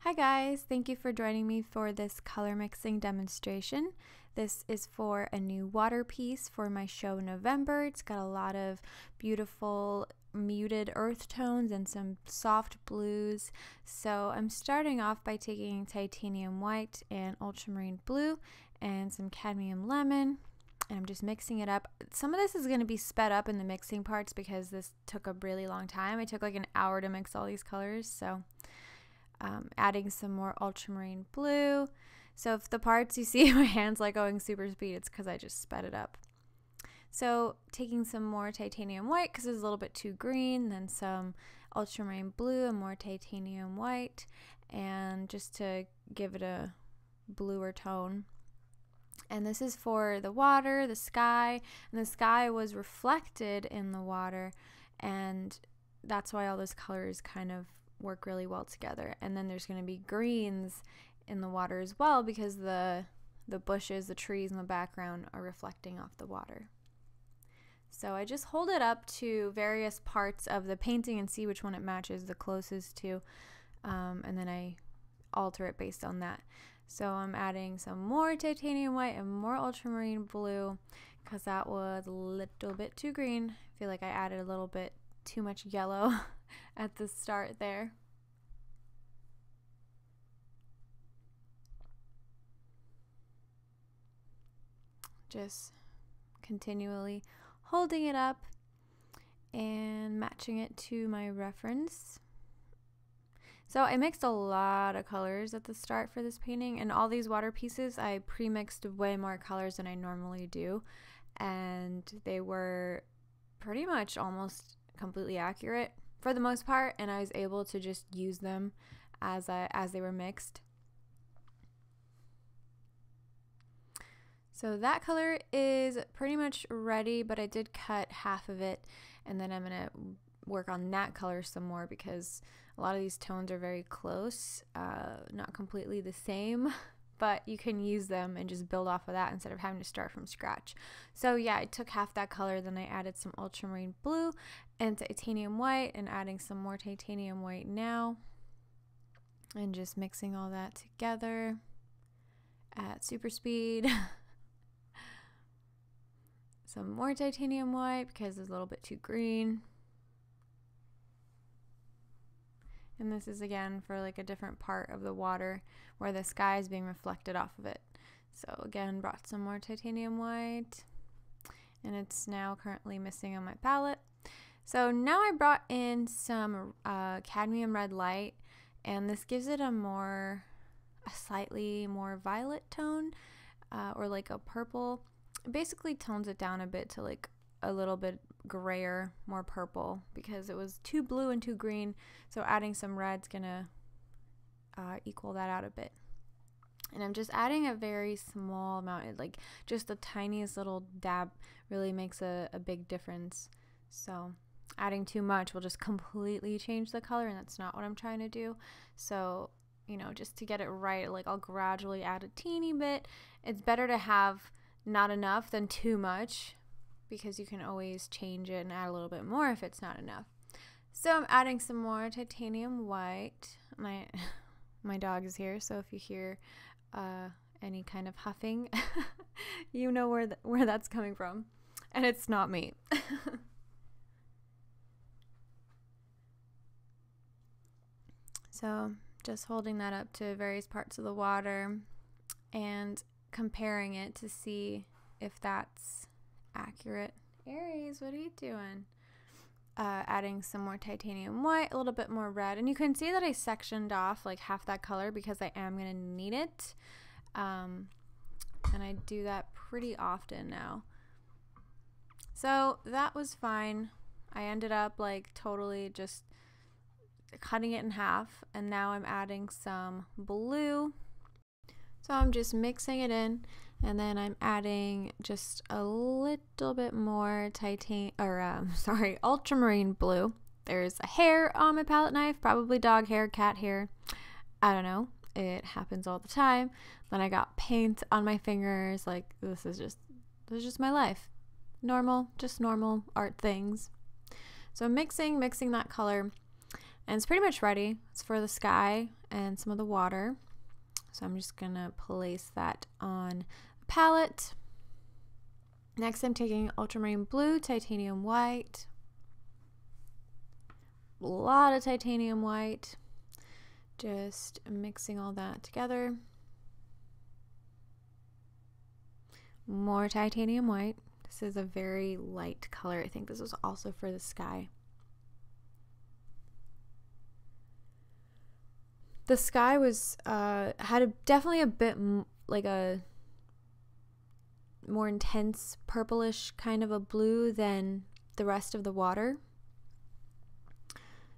Hi guys, thank you for joining me for this color mixing demonstration. This is for a new water piece for my show November. It's got a lot of beautiful muted earth tones and some soft blues. So I'm starting off by taking titanium white and ultramarine blue and some cadmium lemon. And I'm just mixing it up. Some of this is going to be sped up in the mixing parts because this took a really long time. It took like an hour to mix all these colors. So adding some more ultramarine blue. So if the parts you see my hands like going super speed, it's because I just sped it up. So taking some more titanium white because it's a little bit too green, then some ultramarine blue and more titanium white, and just to give it a bluer tone. And this is for the water, the sky, and the sky was reflected in the water, and that's why all those colors kind of work really well together. And then there's going to be greens in the water as well because the bushes, the trees in the background are reflecting off the water. So I just hold it up to various parts of the painting and see which one it matches the closest to, and then I alter it based on that. So I'm adding some more titanium white and more ultramarine blue because that was a little bit too green. I feel like I added a little bit too much yellow at the start there. Just continually holding it up and matching it to my reference. So I mixed a lot of colors at the start for this painting, and all these water pieces I pre-mixed way more colors than I normally do, and they were pretty much almost completely accurate for the most part, and I was able to just use them as they were mixed. So that color is pretty much ready, but I did cut half of it, and then I'm gonna work on that color some more because a lot of these tones are very close, not completely the same, but you can use them and just build off of that instead of having to start from scratch. So yeah, I took half that color, then I added some ultramarine blue and titanium white, and adding some more titanium white now, and just mixing all that together at super speed. Some more titanium white because it's a little bit too green. And this is again for like a different part of the water where the sky is being reflected off of it. So again, brought some more titanium white, and it's now currently missing on my palette. So now I brought in some cadmium red light, and this gives it a slightly more violet tone, or like a purple. It basically tones it down a bit to like a little bit grayer, more purple, because it was too blue and too green. So adding some red's gonna equal that out a bit. And I'm just adding a very small amount, like just the tiniest little dab really makes a big difference. So adding too much will just completely change the color, and that's not what I'm trying to do. So, you know, just to get it right, like I'll gradually add a teeny bit. It's better to have not enough than too much, because you can always change it and add a little bit more if it's not enough. So I'm adding some more titanium white. My dog is here, so if you hear any kind of huffing, you know where that's coming from, and it's not me. So just holding that up to various parts of the water and comparing it to see if that's accurate. Aries, what are you doing? Adding some more titanium white, a little bit more red, and you can see that I sectioned off like half that color because I am gonna need it, and I do that pretty often now. So that was fine. I ended up like totally just cutting it in half, and now I'm adding some blue. So I'm just mixing it in, and then I'm adding just a little bit more ultramarine blue. There's a hair on my palette knife, probably dog hair, cat hair. I don't know. It happens all the time. Then I got paint on my fingers. Like this is just my life. Just normal art things. So I'm mixing that color, and it's pretty much ready. It's for the sky, and some of the water. So I'm just gonna place that on the palette. Next, I'm taking ultramarine blue, titanium white, a lot of titanium white, just mixing all that together. More titanium white. This is a very light color. I think this was also for the sky. The sky was had definitely a bit like a more intense purplish kind of a blue than the rest of the water.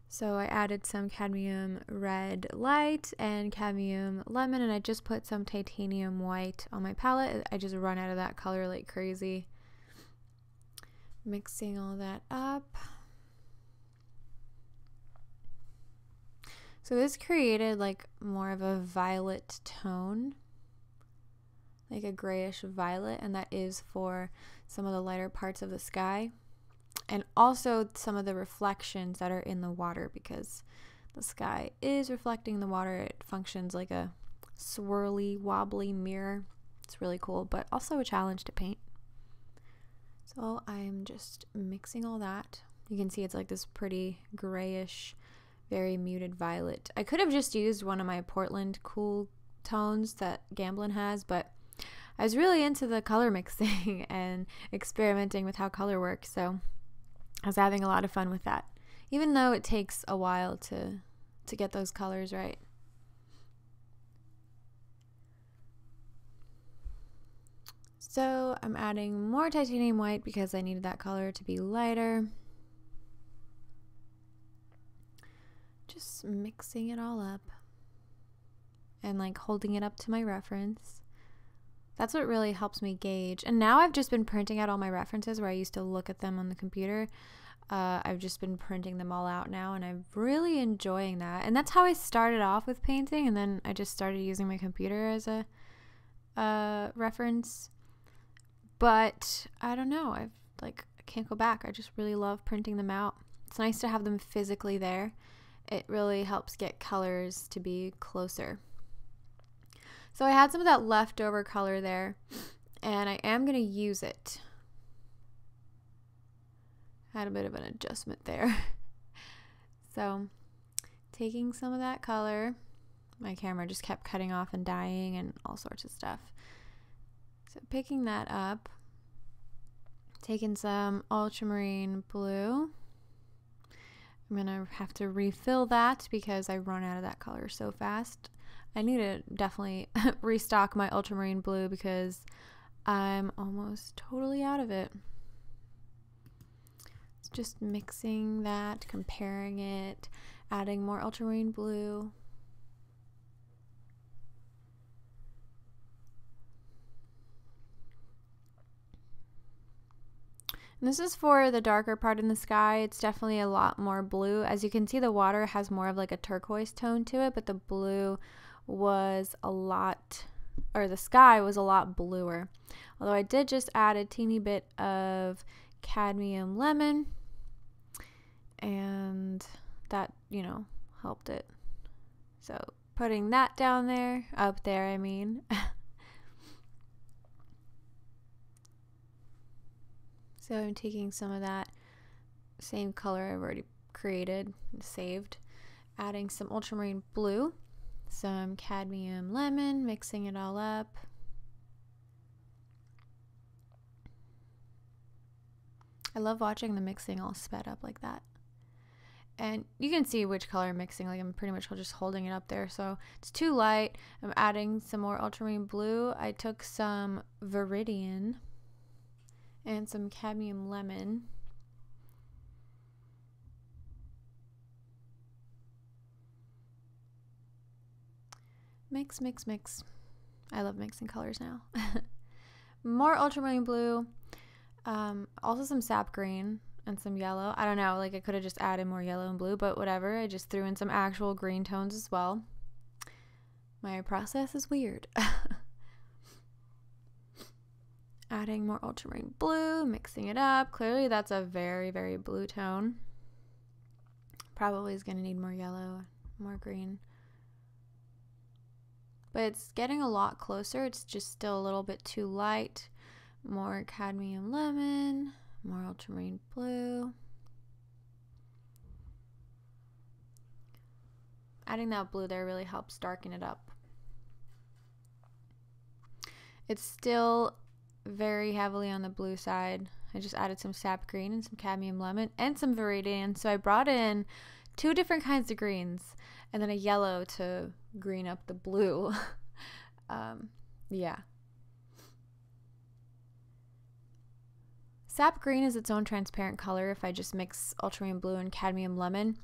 So I added some cadmium red light and cadmium lemon, and I just put some titanium white on my palette. I just run out of that color like crazy. Mixing all that up. So this created like more of a violet tone, like a grayish violet, and that is for some of the lighter parts of the sky, and also some of the reflections that are in the water, because the sky is reflecting the water. It functions like a swirly, wobbly mirror. It's really cool, but also a challenge to paint. So I'm just mixing all that. You can see it's like this pretty grayish, very muted violet. I could have just used one of my Portland cool tones that Gamblin has, but I was really into the color mixing and experimenting with how color works, so I was having a lot of fun with that, even though it takes a while to get those colors right. So I'm adding more titanium white because I needed that color to be lighter. Just mixing it all up and like holding it up to my reference. That's what really helps me gauge. And now I've just been printing out all my references where I used to look at them on the computer. I've just been printing them all out now, and I'm really enjoying that. And that's how I started off with painting, and then I just started using my computer as a reference. But I don't know, I can't go back. I just really love printing them out. It's nice to have them physically there. It really helps get colors to be closer. So I had some of that leftover color there, and I am going to use it. Had a bit of an adjustment there. So taking some of that color, my camera just kept cutting off and dying and all sorts of stuff. So picking that up, taking some ultramarine blue. I'm going to have to refill that because I run out of that color so fast. I need to definitely restock my ultramarine blue because I'm almost totally out of it. It's just mixing that, comparing it, adding more ultramarine blue. And this is for the darker part in the sky. It's definitely a lot more blue. As you can see, the water has more of like a turquoise tone to it, but the blue was a lot, or the sky was a lot bluer. Although I did just add a teeny bit of cadmium lemon, and that, you know, helped it. So putting that down there, up there, I mean. So I'm taking some of that same color I've already created and saved, adding some ultramarine blue, some cadmium lemon, mixing it all up. I love watching the mixing all sped up like that. And you can see which color I'm mixing, like I'm pretty much just holding it up there. So it's too light. I'm adding some more ultramarine blue. I took some Viridian and some cadmium lemon. Mix, mix, mix. I love mixing colors now. More ultramarine blue. Also some sap green and some yellow. I don't know, like I could have just added more yellow and blue, but whatever. I just threw in some actual green tones as well. My process is weird. Adding more ultramarine blue, mixing it up. Clearly that's a very, very blue tone. Probably is going to need more yellow, more green. but it's getting a lot closer. It's just still a little bit too light. More cadmium lemon, more ultramarine blue. Adding that blue there really helps darken it up. It's still very heavily on the blue side. I just added some sap green and some cadmium lemon and some viridian. So I brought in 2 different kinds of greens and then a yellow to green up the blue. Yeah. Sap green is its own transparent color. If I just mix ultramarine blue and cadmium lemon,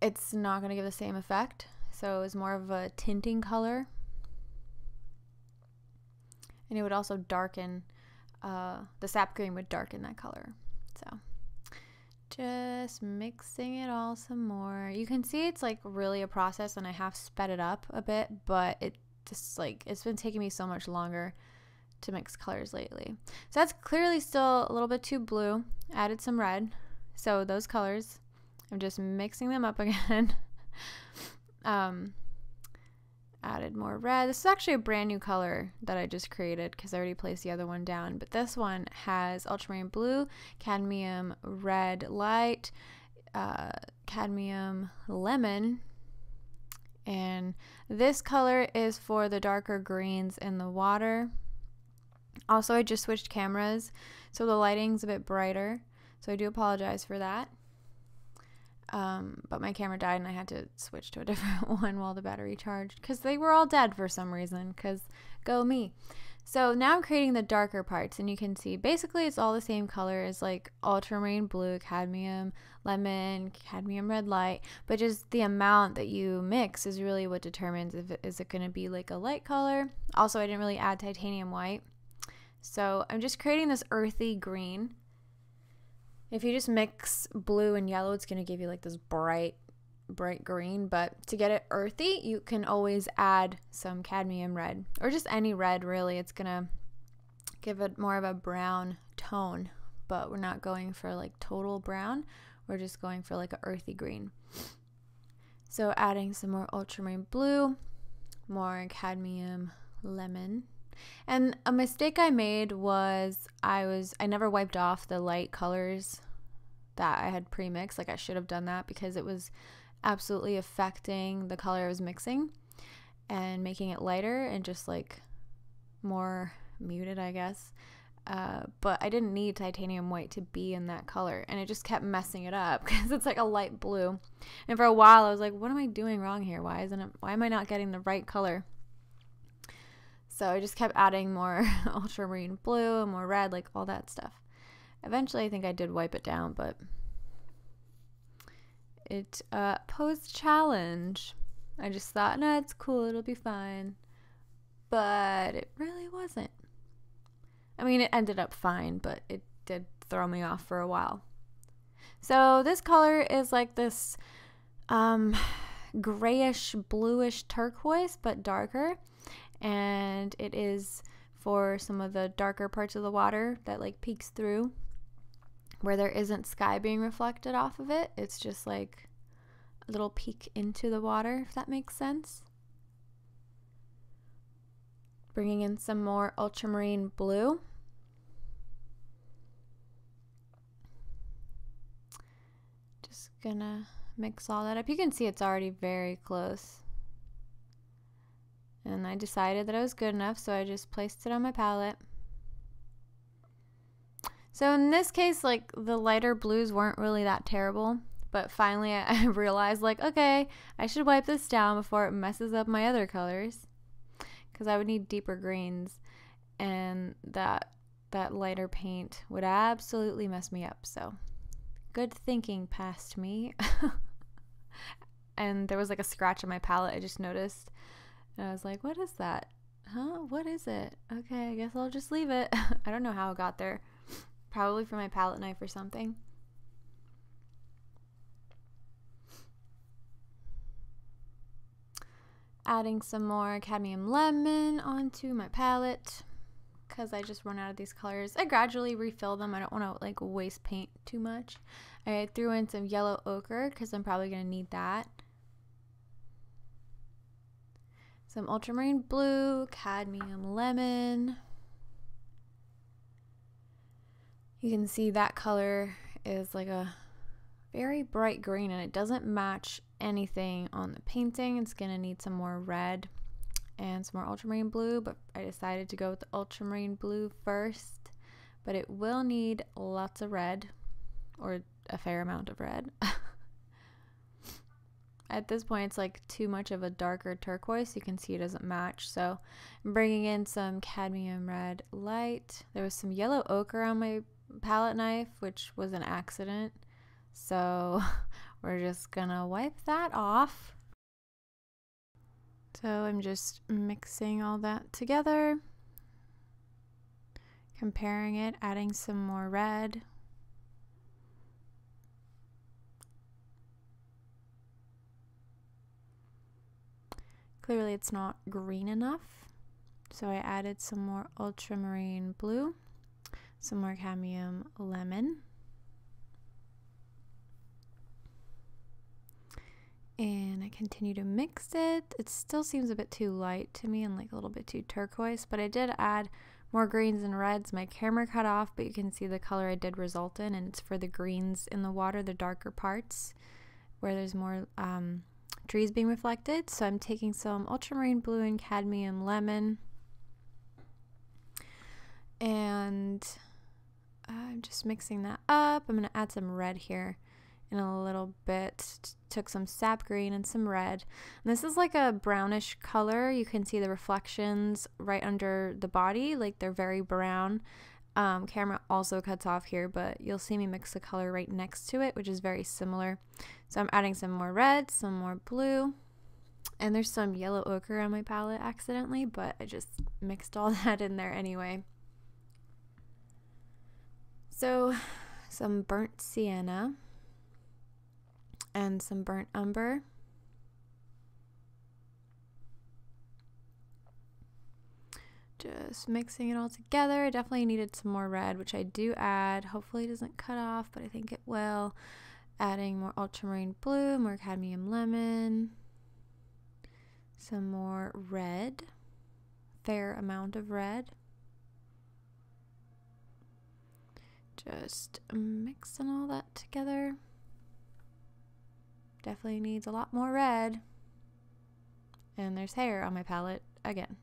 it's not going to give the same effect. So it's more of a tinting color. And it would also darken, the sap green would darken that color. So just mixing it all some more. You can see it's like really a process, and I have sped it up a bit, but it just like, it's been taking me so much longer to mix colors lately. So that's clearly still a little bit too blue. Added some red. So those colors, I'm just mixing them up again. Added more red. This is actually a brand new color that I just created because I already placed the other one down. But this one has ultramarine blue, cadmium red light, cadmium lemon. And this color is for the darker greens in the water. Also, I just switched cameras, so the lighting's a bit brighter. So I do apologize for that. But my camera died and I had to switch to a different one while the battery charged because they were all dead for some reason, because go me. So now I'm creating the darker parts, and you can see basically it's all the same color as like ultramarine blue, cadmium lemon, cadmium red light, but just the amount that you mix is really what determines if is it going to be like a light color. Also, I didn't really add titanium white, so I'm just creating this earthy green. If you just mix blue and yellow, it's going to give you like this bright green. But to get it earthy, you can always add some cadmium red, or just any red really. It's going to give it more of a brown tone, but we're not going for like total brown. We're just going for like an earthy green. So adding some more ultramarine blue, more cadmium lemon. And a mistake I made was I never wiped off the light colors that I had pre-mixed. Like, I should have done that because it was absolutely affecting the color I was mixing and making it lighter and just like more muted, I guess. But I didn't need titanium white to be in that color, and it just kept messing it up because it's like a light blue. And for a while I was like, what am I doing wrong here? Why am I not getting the right color? So I just kept adding more ultramarine blue and more red, like all that stuff. Eventually I think I did wipe it down, but it posed challenge. I just thought, no, it's cool, it'll be fine. But it really wasn't. I mean, it ended up fine, but it did throw me off for a while. So this color is like this grayish, bluish turquoise, but darker. And it is for some of the darker parts of the water that like peeks through, where there isn't sky being reflected off of it. It's just like a little peek into the water, if that makes sense. Bringing in some more ultramarine blue. Just gonna mix all that up. You can see it's already very close. And I decided that it was good enough, so I just placed it on my palette. So in this case, like, the lighter blues weren't really that terrible, but finally I realized, like, okay, I should wipe this down before it messes up my other colors, because I would need deeper greens, and that lighter paint would absolutely mess me up. So good thinking past me. And there was like a scratch on my palette I just noticed. And I was like, what is that? Huh? What is it? Okay, I guess I'll just leave it. I don't know how it got there. Probably from my palette knife or something. Adding some more cadmium lemon onto my palette because I just run out of these colors. I gradually refill them. I don't want to like waste paint too much. I threw in some yellow ochre because I'm probably going to need that. some ultramarine blue, cadmium lemon. You can see that color is like a very bright green and it doesn't match anything on the painting. It's gonna need some more red and some more ultramarine blue, but I decided to go with the ultramarine blue first, but it will need lots of red, or a fair amount of red. At this point it's like too much of a darker turquoise. You can see it doesn't match, so I'm bringing in some cadmium red light. There was some yellow ochre on my palette knife, which was an accident, so we're just gonna wipe that off. So I'm just mixing all that together, comparing it, adding some more red. Clearly it's not green enough, so I added some more ultramarine blue, some more cadmium lemon, and I continue to mix it. It still seems a bit too light to me and like a little bit too turquoise, but I did add more greens and reds. My camera cut off, but you can see the color I did result in, and it's for the greens in the water, the darker parts where there's more trees being reflected. So I'm taking some ultramarine blue and cadmium lemon, and I'm just mixing that up. I'm going to add some red here in a little bit. Took some sap green and some red, and this is like a brownish color. You can see the reflections right under the body, like they're very brown. Camera also cuts off here, but you'll see me mix the color right next to it, which is very similar. So I'm adding some more red, some more blue, and there's some yellow ochre on my palette accidentally, but I just mixed all that in there anyway. So some burnt sienna and some burnt umber. Just mixing it all together. I definitely needed some more red, which I do add. Hopefully it doesn't cut off, but I think it will. Adding more ultramarine blue, more cadmium lemon, some more red, fair amount of red. Just mixing all that together. Definitely needs a lot more red. And there's hair on my palette again.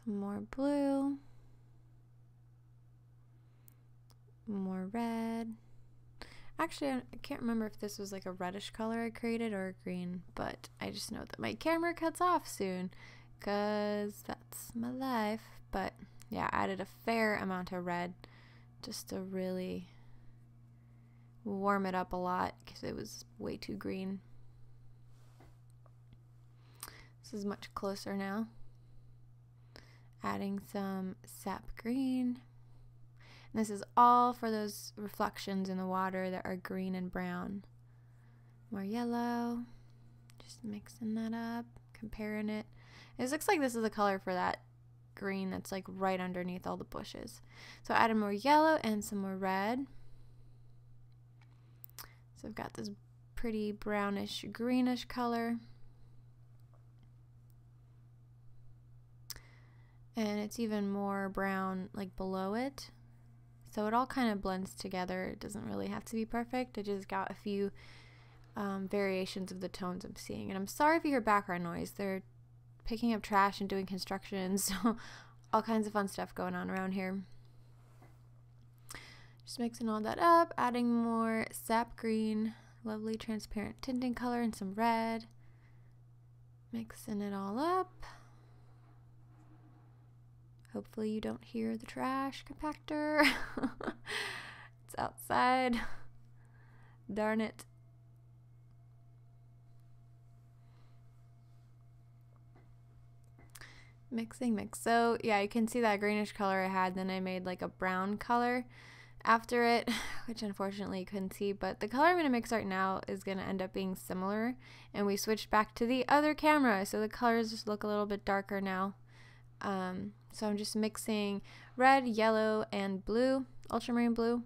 Some more blue, more red. Actually, I can't remember if this was like a reddish color I created or a green, but I just know that my camera cuts off soon because that's my life. But yeah, I added a fair amount of red just to really warm it up a lot because it was way too green. This is much closer now. Adding some sap green. And this is all for those reflections in the water that are green and brown. More yellow. Just mixing that up, comparing it. It looks like this is the color for that green that's like right underneath all the bushes. So I added more yellow and some more red. So I've got this pretty brownish greenish color. And it's even more brown like below it. So it all kind of blends together. It doesn't really have to be perfect. I just got a few variations of the tones I'm seeing. And I'm sorry if you hear background noise. They're picking up trash and doing construction. So all kinds of fun stuff going on around here. Just mixing all that up. Adding more sap green. Lovely transparent tinting color and some red. Mixing it all up. Hopefully you don't hear the trash compactor. It's outside. Darn it. Mix. So yeah, you can see that greenish color I had. Then I made like a brown color after it, which unfortunately you couldn't see. But the color I'm going to mix right now is going to end up being similar. And we switched back to the other camera. So the colors just look a little bit darker now. So I'm just mixing red, yellow, and blue ultramarine blue.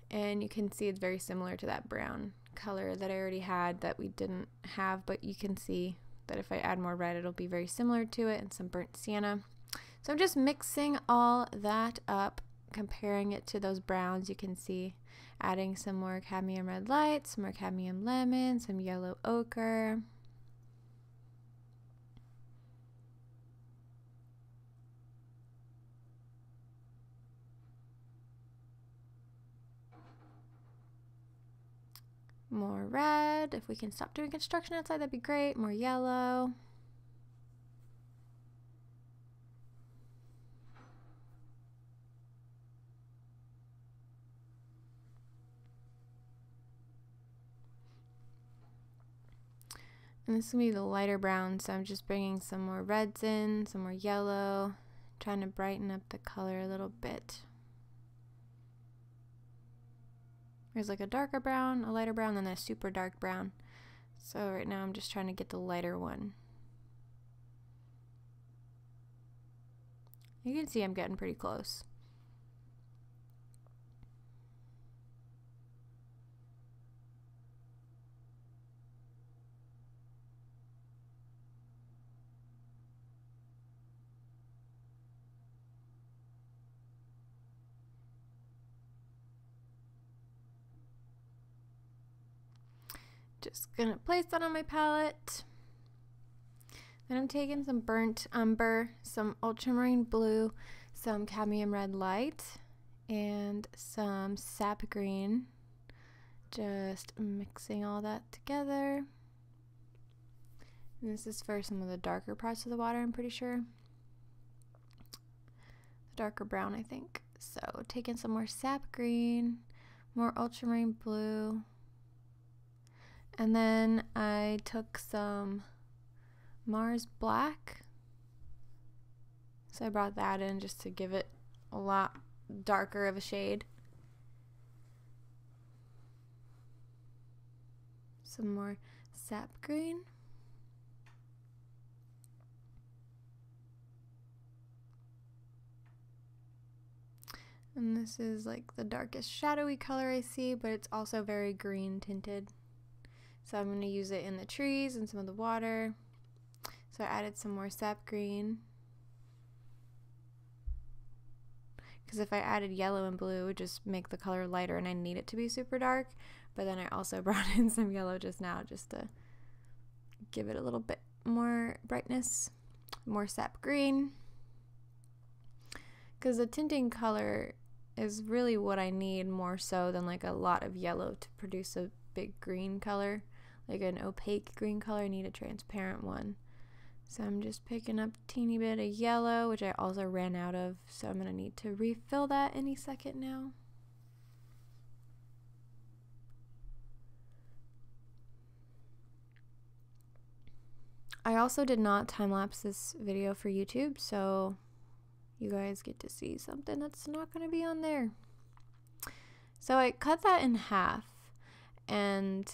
And you can see it's very similar to that brown color that I already had that we didn't have, but you can see that if I add more red, it'll be very similar to it, and some burnt sienna. So I'm just mixing all that up, comparing it to those browns. You can see adding some more cadmium red light, some more cadmium lemon, some yellow ochre. More red. If we can stop doing construction outside, that'd be great. More yellow. And this is going to be the lighter brown, so I'm just bringing some more reds in, some more yellow, trying to brighten up the color a little bit. There's like a darker brown, a lighter brown, then a super dark brown. So right now I'm just trying to get the lighter one. You can see I'm getting pretty close. Just gonna place that on my palette. Then I'm taking some burnt umber, some ultramarine blue, some cadmium red light, and some sap green. Just mixing all that together. And this is for some of the darker parts of the water, I'm pretty sure. The darker brown, I think. So taking some more sap green, more ultramarine blue. And then I took some Mars Black. So I brought that in just to give it a lot darker of a shade. Some more sap green. And this is like the darkest shadowy color I see, but it's also very green tinted. So I'm going to use it in the trees and some of the water. So I added some more sap green. Because if I added yellow and blue, it would just make the color lighter, and I need it to be super dark. But then I also brought in some yellow just now just to give it a little bit more brightness. More sap green. Because the tinting color is really what I need more so than like a lot of yellow to produce a big green color. Like an opaque green color, I need a transparent one. So I'm just picking up a teeny bit of yellow, which I also ran out of, so I'm going to need to refill that any second now. I also did not time-lapse this video for YouTube, so you guys get to see something that's not going to be on there. So I cut that in half, and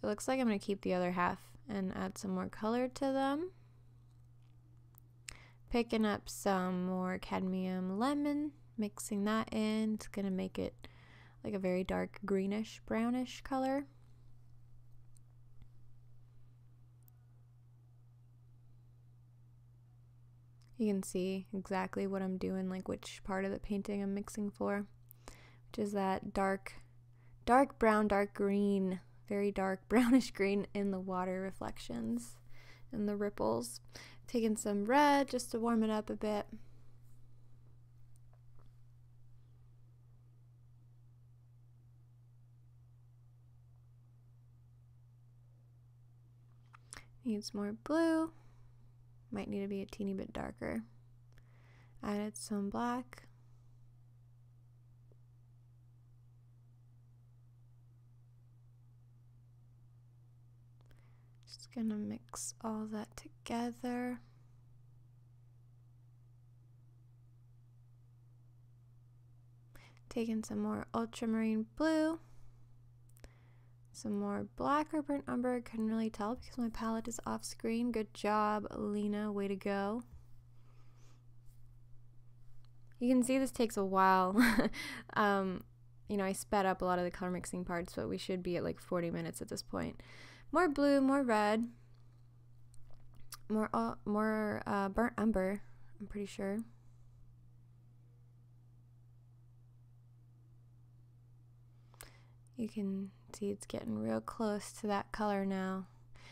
it looks like I'm going to keep the other half and add some more color to them. Picking up some more cadmium lemon, mixing that in. It's going to make it like a very dark greenish, brownish color. You can see exactly what I'm doing, like which part of the painting I'm mixing for, which is that dark brown, dark green, very dark brownish green in the water reflections and the ripples. Taking some red just to warm it up a bit. Needs more blue. Might need to be a teeny bit darker. Added some black. Just gonna mix all that together. Taking some more ultramarine blue. Some more black or burnt umber. I couldn't really tell because my palette is off screen. Good job, Lena. Way to go. You can see this takes a while. You know, I sped up a lot of the color mixing parts, but we should be at like 40 minutes at this point. More blue, more red, more burnt umber, I'm pretty sure. You can see it's getting real close to that color now.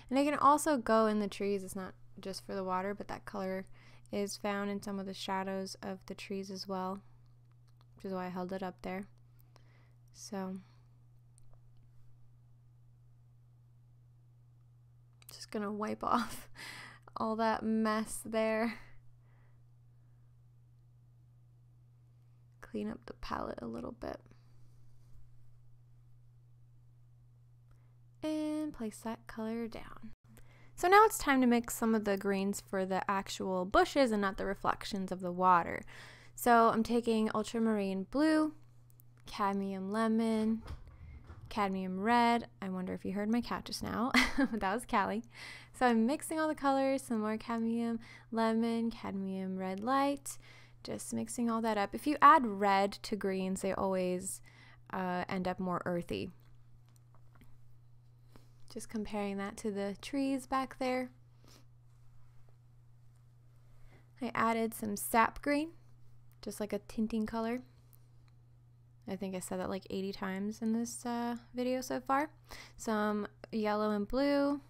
And I can also go in the trees. It's not just for the water, but that color is found in some of the shadows of the trees as well, which is why I held it up there. So just gonna wipe off all that mess there. Clean up the palette a little bit. And place that color down. So now it's time to mix some of the greens for the actual bushes and not the reflections of the water. So I'm taking ultramarine blue, cadmium lemon, cadmium red. I wonder if you heard my cat just now. That was Callie. So I'm mixing all the colors, some more cadmium lemon, cadmium red light, just mixing all that up. If you add red to greens, they always end up more earthy. Just comparing that to the trees back there. I added some sap green, just like a tinting color. I think I said that like 80 times in this video so far. Some yellow and blue,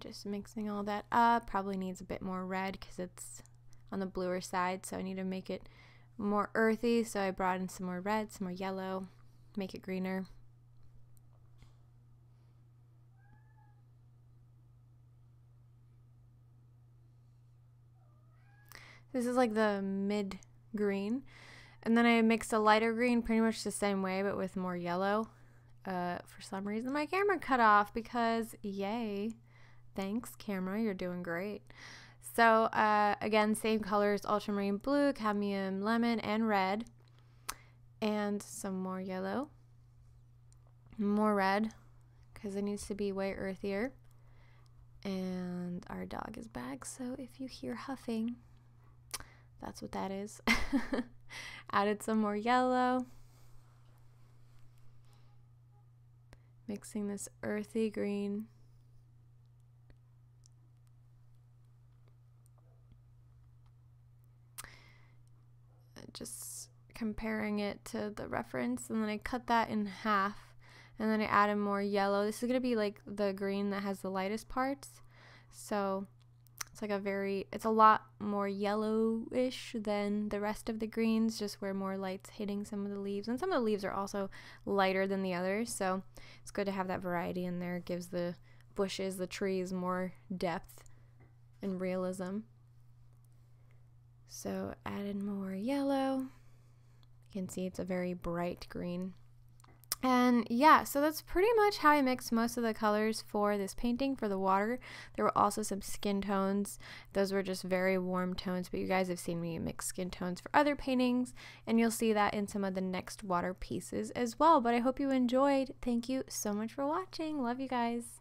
just mixing all that up. Probably needs a bit more red because it's on the bluer side, so I need to make it more earthy. So I brought in some more red, some more yellow, make it greener. This is like the mid green. And then I mixed a lighter green pretty much the same way, but with more yellow. For some reason, my camera cut off because, yay. Thanks, camera. You're doing great. So, again, same colors, ultramarine blue, cadmium lemon, and red. And some more yellow. More red, because it needs to be way earthier. And our dog is back, so if you hear huffing, that's what that is. Added some more yellow. Mixing this earthy green. Just comparing it to the reference, and then I cut that in half, and then I added more yellow. This is going to be like the green that has the lightest parts. So it's like it's a lot more yellowish than the rest of the greens, just where more light's hitting some of the leaves. And some of the leaves are also lighter than the others, so it's good to have that variety in there. It gives the bushes, the trees, more depth and realism. So added more yellow. You can see it's a very bright green. And yeah, so that's pretty much how I mixed most of the colors for this painting for the water. There were also some skin tones. Those were just very warm tones, but you guys have seen me mix skin tones for other paintings, and you'll see that in some of the next water pieces as well. But I hope you enjoyed. Thank you so much for watching. Love you guys.